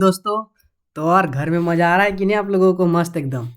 दोस्तों, तो और घर में मज़ा आ रहा है कि नहीं आप लोगों को? मस्त एकदम।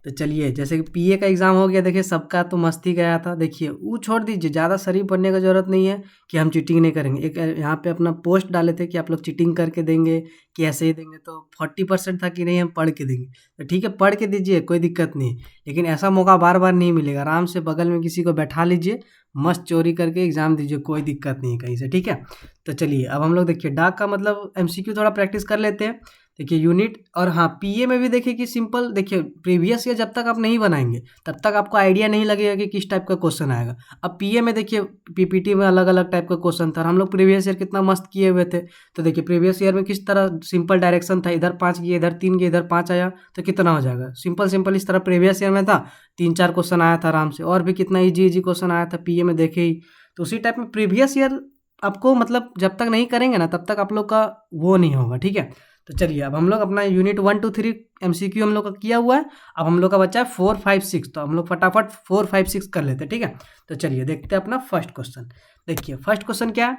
तो चलिए, जैसे कि पीए का एग्ज़ाम हो गया, देखिए सबका तो मस्ती गया था। देखिए वो छोड़ दीजिए, ज़्यादा शरीफ बनने का ज़रूरत नहीं है कि हम चीटिंग नहीं करेंगे। एक यहाँ पे अपना पोस्ट डाले थे कि आप लोग चीटिंग करके देंगे कि ऐसे ही देंगे, तो 40% था कि नहीं हम पढ़ के देंगे। तो ठीक है, पढ़ के दीजिए, कोई दिक्कत नहीं है। लेकिन ऐसा मौका बार बार नहीं मिलेगा। आराम से बगल में किसी को बैठा लीजिए, मस्त चोरी करके एग्ज़ाम दीजिए, कोई दिक्कत नहीं है कहीं से। ठीक है, तो चलिए अब हम लोग देखिए डाक का मतलब एमसीक्यू थोड़ा प्रैक्टिस कर लेते हैं। देखिए यूनिट और हाँ, पीए में भी देखिए कि सिंपल, देखिए प्रीवियस ईयर जब तक आप नहीं बनाएंगे तब तक आपको आइडिया नहीं लगेगा कि किस टाइप का क्वेश्चन आएगा। अब पीए में देखिए पीपीटी में अलग अलग टाइप का क्वेश्चन था, हम लोग प्रीवियस ईयर कितना मस्त किए हुए थे। तो देखिए प्रीवियस ईयर में किस तरह सिंपल डायरेक्शन था, इधर 5 किए, इधर 3 किए, इधर 5 आया, तो कितना हो जाएगा? सिंपल सिंपल इस तरह प्रीवियस ईयर में था, 3-4 क्वेश्चन आया था आराम से। और भी कितना ईजी ईजी क्वेश्चन आया था पीए में, देखे ही। तो उसी टाइप में प्रीवियस ईयर आपको मतलब जब तक नहीं करेंगे ना तब तक आप लोग का वो नहीं होगा। ठीक है, तो चलिए अब हम लोग अपना यूनिट 1 2 3 एमसीक्यू हम लोग का किया हुआ है। अब हम लोग का बच्चा है 4 5 6, तो हम लोग फटाफट 4 5 6 कर लेते हैं। ठीक है, तो चलिए देखते हैं अपना फर्स्ट क्वेश्चन। देखिए फर्स्ट क्वेश्चन क्या है,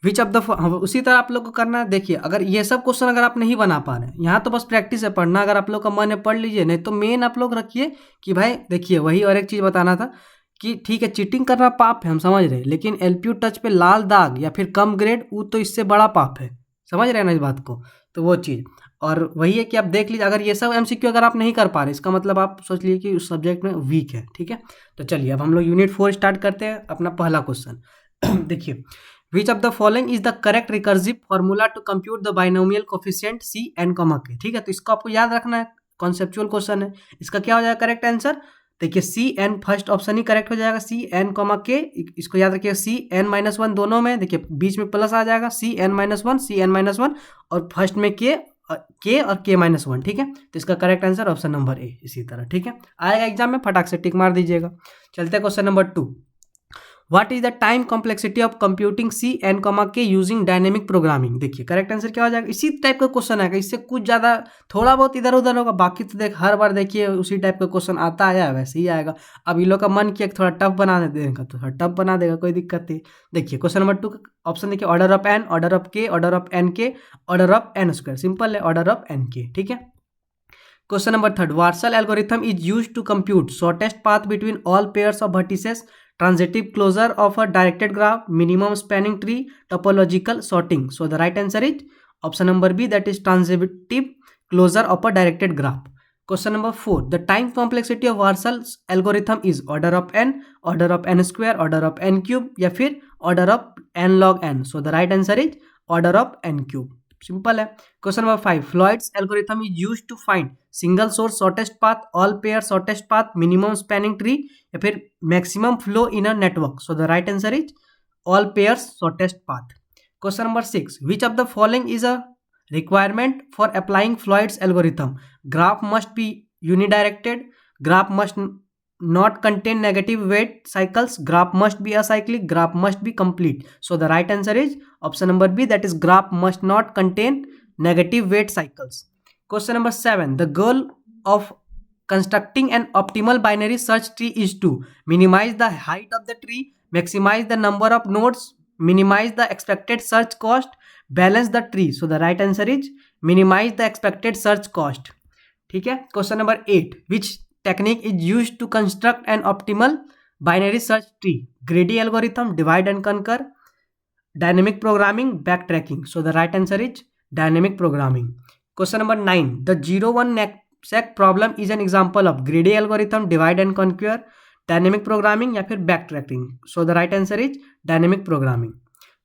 विच ऑफ द, उसी तरह आप लोग को करना है। देखिए अगर ये सब क्वेश्चन अगर आप नहीं बना पा रहे हैं, यहाँ तो बस प्रैक्टिस है, पढ़ना अगर आप लोग का मन है पढ़ लीजिए, नहीं तो मेन आप लोग रखिए कि भाई देखिए वही। और एक चीज़ बताना था कि ठीक है चीटिंग करना पाप है, हम समझ रहे हैं, लेकिन एलपीयू टच पे लाल दाग या फिर कम ग्रेड, वो तो इससे बड़ा पाप है। समझ रहे हैं ना इस बात को? तो वो चीज़, और वही है कि आप देख लीजिए, अगर ये सब एमसीक्यू अगर आप नहीं कर पा रहे, इसका मतलब आप सोच लीजिए कि उस सब्जेक्ट में वीक है। ठीक है, तो चलिए अब हम लोग यूनिट 4 स्टार्ट करते हैं। अपना पहला क्वेश्चन देखिए, which of the following is the correct recursive formula to compute the binomial coefficient c n comma k. ठीक है, तो इसको आपको याद रखना है, कॉन्सेप्चुअल क्वेश्चन है। इसका क्या हो जाएगा करेक्ट आंसर? देखिए सी एन, फर्स्ट ऑप्शन ही करेक्ट हो जाएगा, सी एन कॉमा के। इसको याद रखिए, सी एन माइनस वन दोनों में देखिए बीच में प्लस आ जाएगा, c n minus one, c n minus one, और फर्स्ट में के और के माइनस वन। ठीक है, तो इसका correct answer option number A. इसी तरह ठीक है, आएगा एग्जाम में, फटाक से टिक मार दीजिएगा। चलते हैं question number 2। What is the time complexity of computing c n comma k using dynamic programming. देखिए करेक्ट आंसर क्या हो जाएगा? इसी टाइप का क्वेश्चन आएगा, इससे कुछ ज़्यादा थोड़ा बहुत इधर उधर होगा, बाकी तो देख हर बार देखिए उसी टाइप का क्वेश्चन आता आया वैसे ही आएगा। अब इन लोग का मन किया थोड़ा टफ बना देने का, तो थोड़ा टफ बना देगा, कोई दिक्कत नहीं। देखिए क्वेश्चन नंबर 2 का ऑप्शन देखिए, order of N, order of K, order of N K, order of N square. Simple है, ऑर्डर ऑफ एन के। ठीक है, question number 3, Warshall algorithm is used to compute shortest path between all pairs of vertices, transitive closure of a directed graph, minimum spanning tree, topological sorting. So the right answer is option number B, that is transitive closure of a directed graph. Question number 4, the time complexity of Warshall's algorithm is order of n, order of n square, order of n cube, या फिर order of n log n. So the right answer is order of n cube. Simple है। Question number 5, Floyd's algorithm is used to find single source shortest path, all pair shortest path, minimum spanning tree, या फिर maximum flow in a network. So the right answer is all pairs shortest path. Question number 6, which of the following is a requirement for applying Floyd's algorithm? Graph must be unidirected, graph must not contain negative weight cycles, graph must be acyclic, graph must be complete. So the right answer is option number B, that is graph must not contain negative weight cycles. Question number 7, the goal of constructing an optimal binary search tree is to minimize the height of the tree, maximize the number of nodes, minimize the expected search cost, balance the tree. So the right answer is minimize the expected search cost. ठीक है, question number 8, which technique is used to construct an optimal binary search tree? Greedy algorithm, divide and conquer, dynamic programming, backtracking. So the right answer is dynamic programming. Question number 9, the 0-1 knapsack problem is an example of greedy algorithm, divide and conquer, dynamic programming, या फिर backtracking. So the right answer is dynamic programming.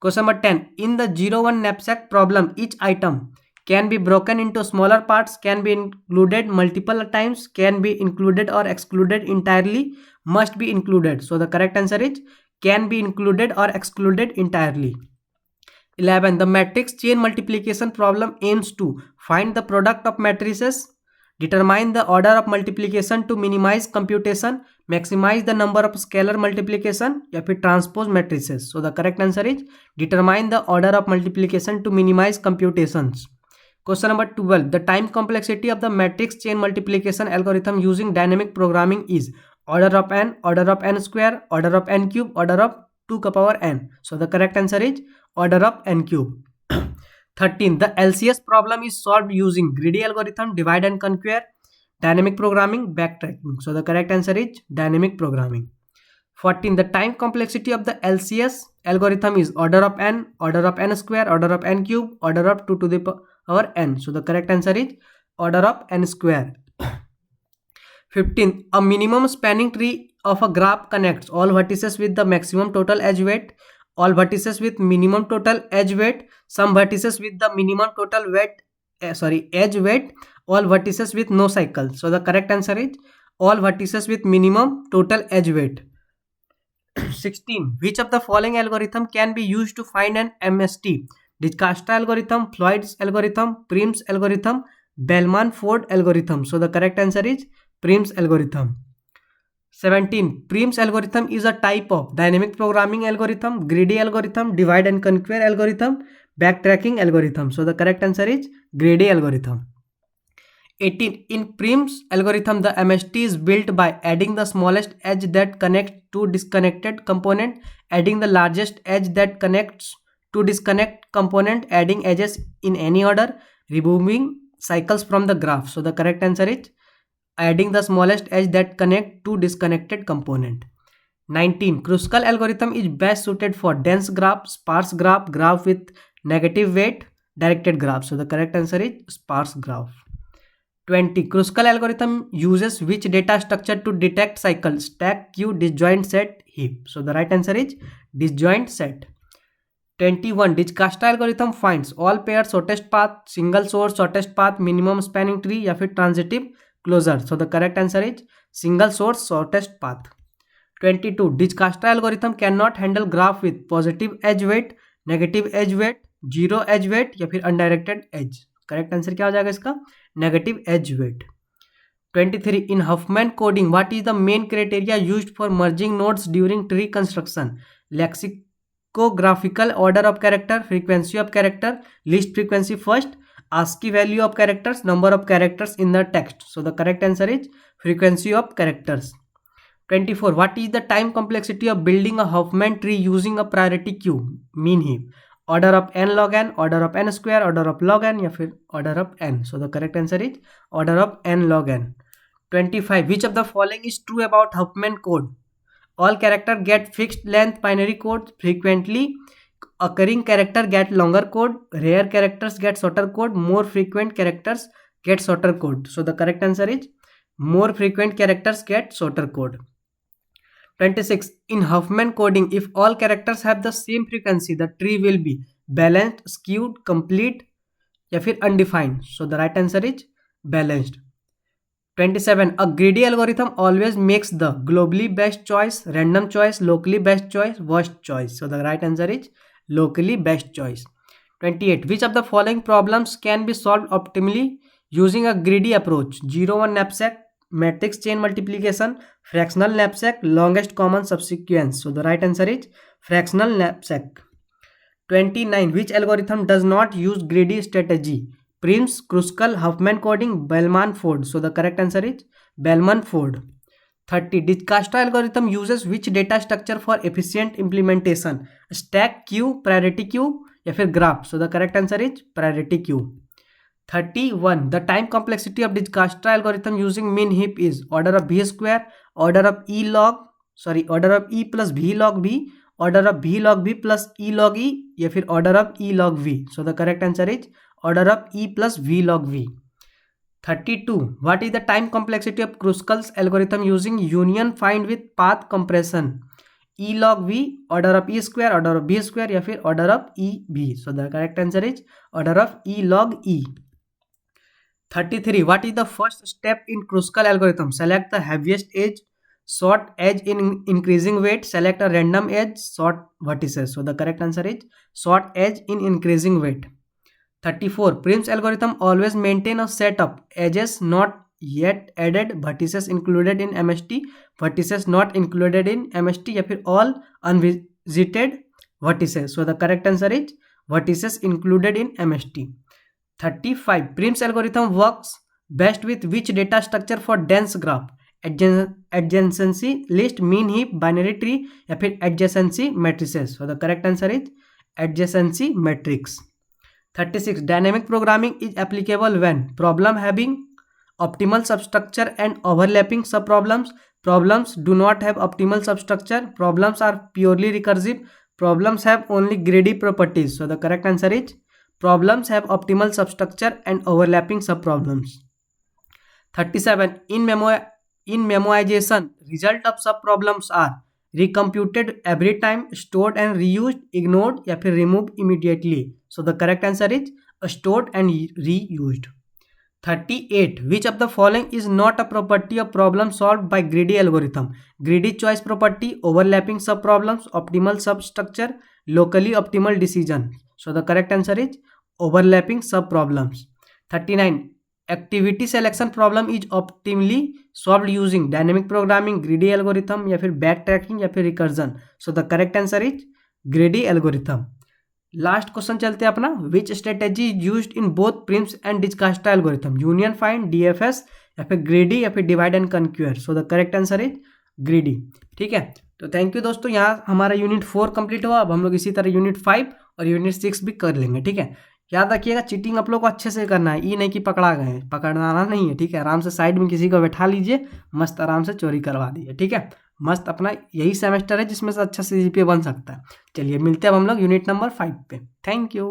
Question number 10, in the 0-1 knapsack problem, each item can be broken into smaller parts, can be included multiple times, can be included or excluded entirely, must be included. So the correct answer is can be included or excluded entirely. 11, the matrix chain multiplication problem aims to find the product of matrices, determine the order of multiplication to minimize computation, maximize the number of scalar multiplication, या फिर transpose matrices. So the correct answer is determine the order of multiplication to minimize computations. Question number 12, the time complexity of the matrix chain multiplication algorithm using dynamic programming is order of n, order of n square, order of n cube, order of 2 का power n. So the correct answer is order of n cube. 13. The LCS problem is solved using greedy algorithm, divide and conquer, dynamic programming, backtracking. So the correct answer is dynamic programming. 14. The time complexity of the LCS algorithm is order of n square, order of n cube, order of 2 to the power n. So the correct answer is order of n square. 15. A minimum spanning tree of a graph connects all vertices with the maximum total edge weight, all vertices with minimum total edge weight, some vertices with the minimum total edge weight, all vertices with no cycle. So the correct answer is all vertices with minimum total edge weight. 16. Which of the following algorithm can be used to find an MST? Dijkastra algorithm, Floyd's algorithm, Prim's algorithm, Bellman-Ford algorithm. So the correct answer is Prim's algorithm. 17. Prim's algorithm is a type of dynamic programming algorithm, greedy algorithm, divide and conquer algorithm, backtracking algorithm. So the correct answer is greedy algorithm. 18. In Prim's algorithm, the MST is built by adding the smallest edge that connects two disconnected component, adding the largest edge that connects two disconnect component, adding edges in any order, removing cycles from the graph. So the correct answer is adding the smallest edge that connect two disconnected component. 19. Kruskal algorithm is best suited for dense graph, sparse graph, graph with negative weight, directed graph. So the correct answer is sparse graph. 20. Kruskal algorithm uses which data structure to detect cycles? Stack, queue, disjoint, set, heap. So the right answer is disjoint set. 21. Dijkastra algorithm finds all pairs shortest path, single source shortest path, minimum spanning tree या फिर transitive closure. So the correct answer is single source shortest path. 22. Dijkastra algorithm cannot handle graph with positive edge weight, negative edge weight, zero edge weight या फिर undirected edge. Correct answer क्या हो जाएगा इसका? Negative edge weight. 23. In Huffman coding what is the main criteria used for merging nodes during tree construction? Lexicographical order of character, frequency of character, list frequency first, ASCII value of characters, number of characters in the text. So the correct answer is frequency of characters. 24. What is the time complexity of building a Huffman tree using a priority queue, min heap? Order of n log n, order of n square, order of log n या फिर order of n. So the correct answer is order of n log n. 25. Which of the following is true about Huffman code? All character get fixed length binary code, frequently occurring character get longer code, rare characters get shorter code, more frequent characters get shorter code. So the correct answer is more frequent characters get shorter code. 26. In Huffman coding, if all characters have the same frequency, the tree will be balanced, skewed, complete या फिर undefined. So the right answer is balanced. 27. A greedy algorithm always makes the globally best choice, random choice, locally best choice, worst choice. So the right answer is locally best choice. 28. Which of the following problems can be solved optimally using a greedy approach? 0-1 knapsack, matrix chain multiplication, fractional knapsack, longest common subsequence. So the right answer is fractional knapsack. 29. Which algorithm does not use greedy strategy? Prim's, Kruskal, Huffman coding, Bellman-Ford. So the correct answer is Bellman-Ford. 30. Dijkastra algorithm uses which data structure for efficient implementation? Stack, queue, priority queue या फिर graph. So the correct answer is priority queue. 31. The time complexity of Dijkastra algorithm using min heap is order of b square, order of e plus v log b, order of v log b plus e log e या फिर order of e log v. So the correct answer is order of e plus v log v. 32. What is the time complexity of Kruskal's algorithm using union find with path compression? E log v, order of e square, order of b square या फिर order of e b. So the correct answer is order of e log e. 33. What is the first step in Kruskal algorithm? Select the heaviest edge, sort edge in increasing weight, select a random edge, sort vertices. So the correct answer is sort edge in increasing weight. 34. Prim's algorithm always maintain a set of edges not yet added, vertices included in MST, vertices not included in MST या फिर all unvisited vertices. So the correct answer is vertices included in MST. 35. Prim's algorithm works best with which data structure for dense graph? Adjacency list, mean heap, binary tree या फिर adjacency matrices. So the correct answer is adjacency matrix. 36 dynamic programming is applicable when problem having optimal substructure and overlapping subproblems. Problems do not have optimal substructure. Problems are purely recursive. Problems have only greedy properties. So the correct answer is problems have optimal substructure and overlapping subproblems. 37 in memoization, result of subproblems are recomputed every time, stored and reused, ignored या फिर removed immediately. So the correct answer is stored and reused. 38 which of the following is not a property of problem solved by greedy algorithm? Greedy choice property, overlapping subproblems, optimal substructure, locally optimal decision. So the correct answer is overlapping subproblems. 39 activity selection problem is optimally solved using dynamic programming, greedy algorithm या फिर backtracking या फिर recursion. So the correct answer is greedy algorithm. Last question चलते हैं अपना, which strategy used in both Prim's and Dijkstra algorithm? Union find, DFS या फिर greedy या फिर divide and conquer. So the correct answer is greedy. ठीक है, तो थैंक यू दोस्तों, यहाँ हमारा यूनिट 4 कंप्लीट हुआ. अब हम लोग इसी तरह यूनिट 5 और यूनिट 6 भी कर लेंगे. ठीक है, याद रखिएगा चीटिंग आप लोग को अच्छे से करना है, ये नहीं कि पकड़ा गए हैं, पकड़ना नहीं है. ठीक है, आराम से साइड में किसी को बैठा लीजिए, मस्त आराम से चोरी करवा दीजिए. ठीक है, मस्त अपना यही सेमेस्टर है जिसमें से अच्छा CGPA बन सकता है. चलिए मिलते हैं अब हम लोग यूनिट नंबर 5 पे. Thank you.